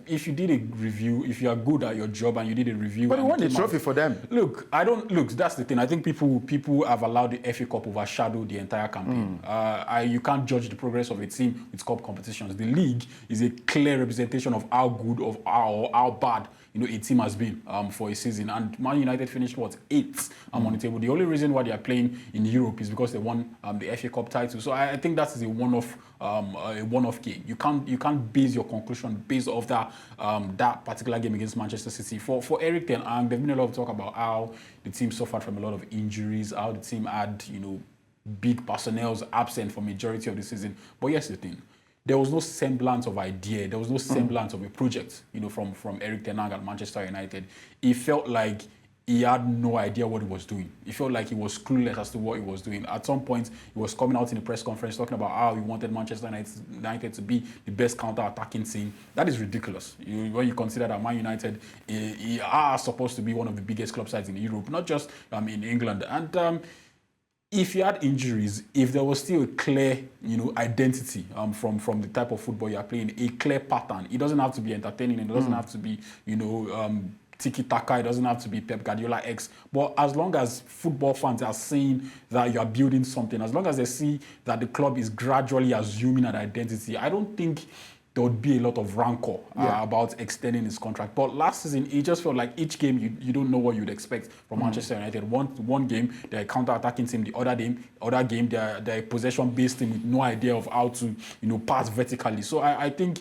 if you did a review, if you are good at your job and you did a review, but he won the trophy for them. Look, that's the thing. I think people have allowed the FA Cup overshadow the entire campaign. You can't judge the progress of a team with cup competitions. The league is a clear representation of how good or how bad a team has been for a season. And Man United finished eighth on the table. The only reason why they are playing in Europe is because they won the FA Cup title. So I think that is a one-off game. You can't base your conclusion based off that particular game against Manchester City. For Erik ten Hag, there's been a lot of talk about how the team suffered from a lot of injuries, how the team had big personnel absent for majority of the season. But here's the thing. There was no semblance of idea. There was no semblance of a project, from Erik ten Hag at Manchester United. It felt like he had no idea what he was doing. He felt like he was clueless as to what he was doing. At some point, he was coming out in a press conference talking about how he wanted Manchester United to be the best counter-attacking team. That is ridiculous. When you consider that Man United are supposed to be one of the biggest club sides in Europe, not just in England. And if you had injuries, if there was still a clear, identity from the type of football you are playing, a clear pattern, it doesn't have to be entertaining, it doesn't have to be, tiki-taka, it doesn't have to be Pep Guardiola-X. But as long as football fans are seeing that you are building something, as long as they see that the club is gradually assuming an identity, I don't think there would be a lot of rancor about extending his contract. But last season, it just felt like each game you don't know what you'd expect from Manchester United. One game, they're a counter-attacking team. The other game, they're a possession-based team with no idea of how to pass vertically. So I think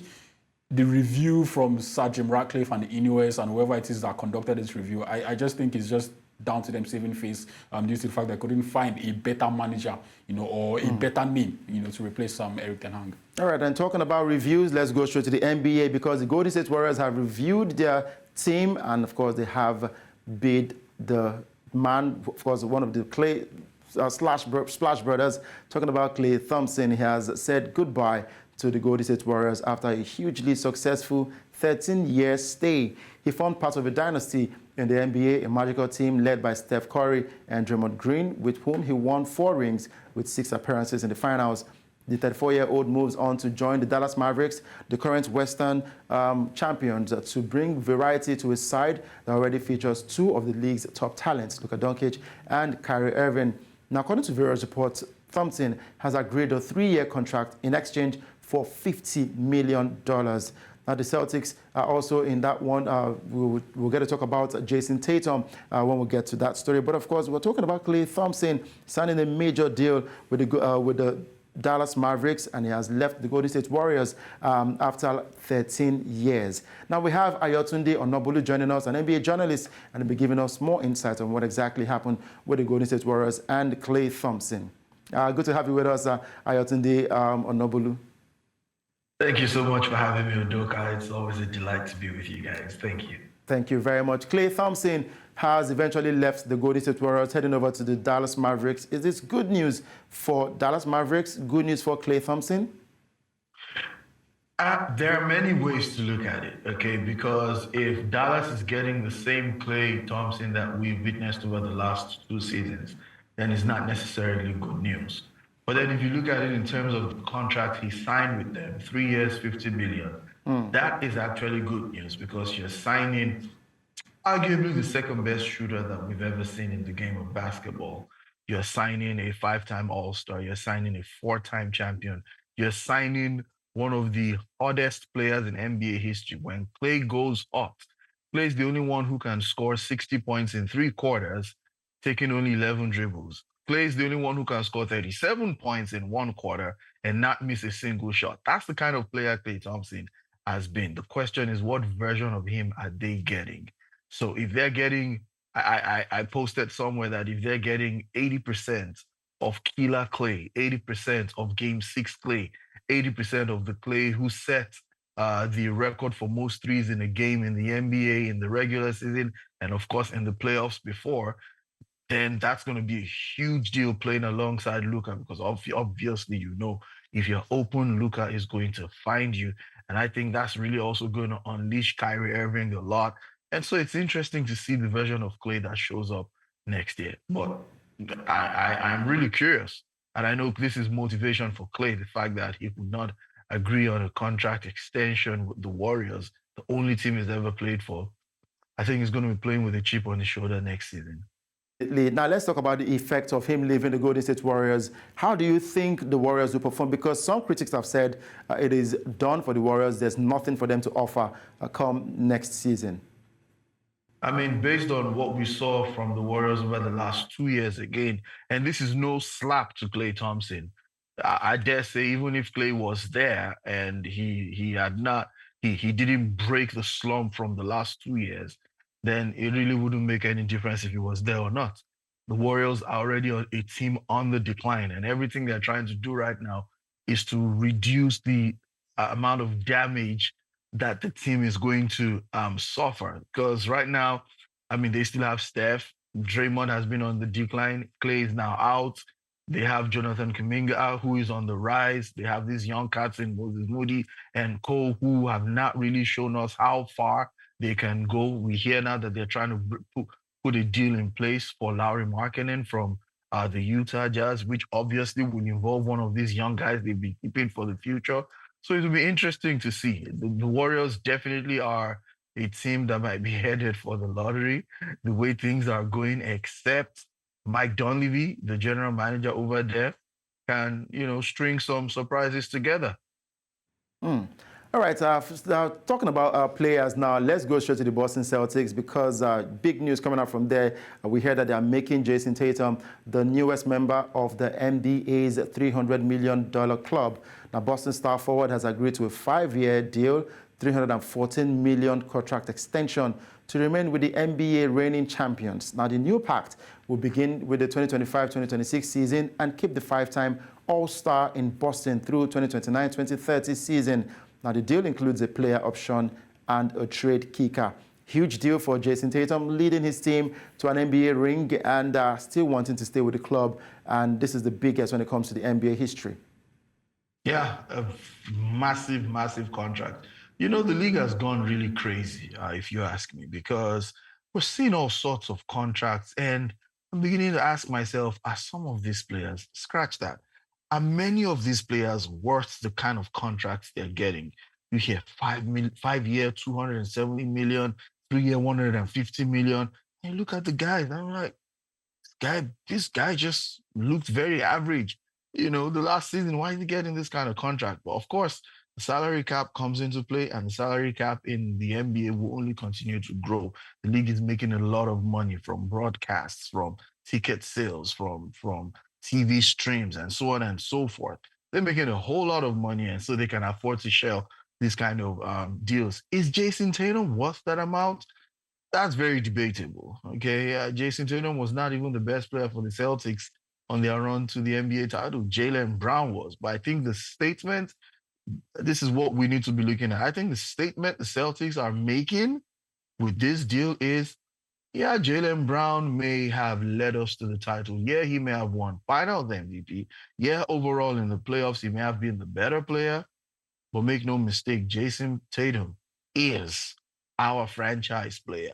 the review from Sir Jim Ratcliffe and the Inues and whoever it is that conducted this review, I just think it's just down to them saving face due to the fact that they couldn't find a better manager, or a better name, to replace Erik ten Hag. All right, and talking about reviews, let's go straight to the NBA because the Golden State Warriors have reviewed their team, and of course they have bid the man, of course, one of the Klay Splash Brothers, talking about Klay Thompson. He has said goodbye to the Golden State Warriors after a hugely successful 13-year stay. He formed part of a dynasty in the NBA, a magical team led by Steph Curry and Draymond Green, with whom he won 4 rings with 6 appearances in the finals. The 34-year-old moves on to join the Dallas Mavericks, the current Western champions, to bring variety to his side that already features 2 of the league's top talents, Luka Doncic and Kyrie Irving. Now, according to various reports, Thompson has agreed a 3-year contract in exchange for $50 million. Now, the Celtics are also in that one. We'll get to talk about Jayson Tatum when we get to that story. But, of course, we're talking about Klay Thompson signing a major deal with the Dallas Mavericks, and he has left the Golden State Warriors after 13 years. Now, we have Ayotunde Onobolu joining us, an NBA journalist, and he'll be giving us more insight on what exactly happened with the Golden State Warriors and Klay Thompson. Good to have you with us, Ayotunde Onobolu. Thank you so much for having me, Udoka. It's always a delight to be with you guys. Thank you. Thank you very much. Klay Thompson has eventually left the Golden State Warriors, heading over to the Dallas Mavericks. Is this good news for Dallas Mavericks? Good news for Klay Thompson? There are many ways to look at it, okay? Because if Dallas is getting the same Klay Thompson that we've witnessed over the last 2 seasons, then it's not necessarily good news. But then if you look at it in terms of the contract he signed with them, 3 years, $50 million, that is actually good news because you're signing arguably the second best shooter that we've ever seen in the game of basketball. You're signing a 5-time All-Star. You're signing a 4-time champion. You're signing one of the hottest players in NBA history. When Klay goes hot, Klay is the only one who can score 60 points in 3 quarters, taking only 11 dribbles. Klay is the only one who can score 37 points in 1 quarter and not miss a single shot. That's the kind of player Klay Thompson has been. The question is, what version of him are they getting? So if they're getting, I posted somewhere that if they're getting 80% of killer Klay, 80% of Game 6 Klay, 80% of the Klay who set the record for most threes in a game in the NBA in the regular season, and of course in the playoffs before, then that's going to be a huge deal playing alongside Luka, because obviously, if you're open, Luka is going to find you. And I think that's really also going to unleash Kyrie Irving a lot. And so it's interesting to see the version of Klay that shows up next year. But I'm really curious. And I know this is motivation for Klay, the fact that he could not agree on a contract extension with the Warriors the only team he's ever played for, I think he's going to be playing with a chip on his shoulder next season. Now, let's talk about the effect of him leaving the Golden State Warriors. How do you think the Warriors will perform? Because some critics have said it is done for the Warriors. There's nothing for them to offer come next season. I mean, based on what we saw from the Warriors over the last 2 years again, and this is no slap to Klay Thompson. I dare say, even if Klay was there and he didn't break the slump from the last 2 years, then it really wouldn't make any difference if he was there or not. The Warriors are already a team on the decline, and everything they're trying to do right now is to reduce the amount of damage that the team is going to suffer. Because right now, I mean, they still have Steph. Draymond has been on the decline. Klay is now out. They have Jonathan Kuminga, who is on the rise. They have these young cats in Moses Moody and Cole, who have not really shown us how far they can go. We hear now that they're trying to put a deal in place for Lauri Markkanen from the Utah Jazz, which obviously will involve one of these young guys they've been keeping for the future. So it will be interesting to see. The Warriors definitely are a team that might be headed for the lottery, the way things are going, except Mike Dunleavy, the general manager over there, can, string some surprises together. All right, talking about players now, let's go straight to the Boston Celtics because big news coming out from there. We heard that they are making Jayson Tatum the newest member of the NBA's $300 million club. Now, Boston star forward has agreed to a 5-year deal, $314 million contract extension to remain with the NBA reigning champions. Now, the new pact will begin with the 2025-2026 season and keep the 5-time All-Star in Boston through 2029-2030 season. Now, the deal includes a player option and a trade kicker. Huge deal for Jayson Tatum, leading his team to an NBA ring and still wanting to stay with the club. And this is the biggest when it comes to the NBA history. Yeah, a massive, massive contract. The league has gone really crazy, if you ask me, because we're seeing all sorts of contracts. And I'm beginning to ask myself, are some of these players, scratch that, are many of these players worth the kind of contracts they're getting? You hear 5-year, $270 million, 3-year, $150 million. And you look at the guys, and I'm like, this guy just looked very average. The last season, why is he getting this kind of contract? But of course, the salary cap comes into play, and the salary cap in the NBA will only continue to grow. The league is making a lot of money from broadcasts, from ticket sales, from TV streams, and so on and so forth. They're making a whole lot of money, and so they can afford to share these kind of deals. Is Jayson Tatum worth that amount? That's very debatable. Okay, Jayson Tatum was not even the best player for the Celtics on their run to the NBA title. Jaylen Brown was. But I think the statement, this is what we need to be looking at. I think the statement the Celtics are making with this deal is, yeah, Jaylen Brown may have led us to the title. Yeah, he may have won Finals MVP. Yeah, overall in the playoffs, he may have been the better player. But make no mistake, Jayson Tatum is our franchise player.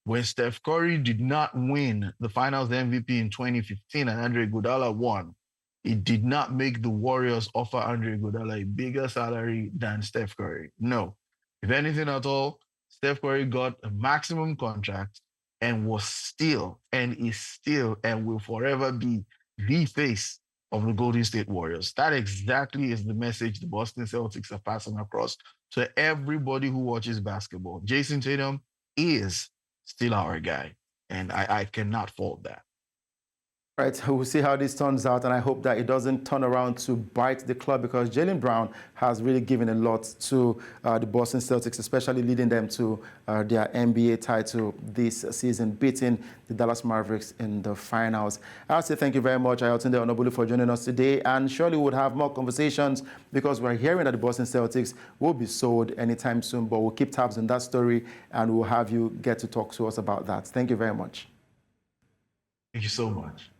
When Steph Curry did not win the Finals MVP in 2015 and Andre Iguodala won, it did not make the Warriors offer Andre Iguodala a bigger salary than Steph Curry. No. If anything at all, Steph Curry got a maximum contract and was still and is still and will forever be the face of the Golden State Warriors. That exactly is the message the Boston Celtics are passing across to everybody who watches basketball. Jayson Tatum is still our guy, and I cannot fault that. Right, we'll see how this turns out, and I hope that it doesn't turn around to bite the club because Jaylen Brown has really given a lot to the Boston Celtics, especially leading them to their NBA title this season, beating the Dallas Mavericks in the finals. I'll say thank you very much, Ayotunde Onobulu, for joining us today, and surely we'll have more conversations because we're hearing that the Boston Celtics will be sold anytime soon, but we'll keep tabs on that story, and we'll have you get to talk to us about that. Thank you very much. Thank you so much.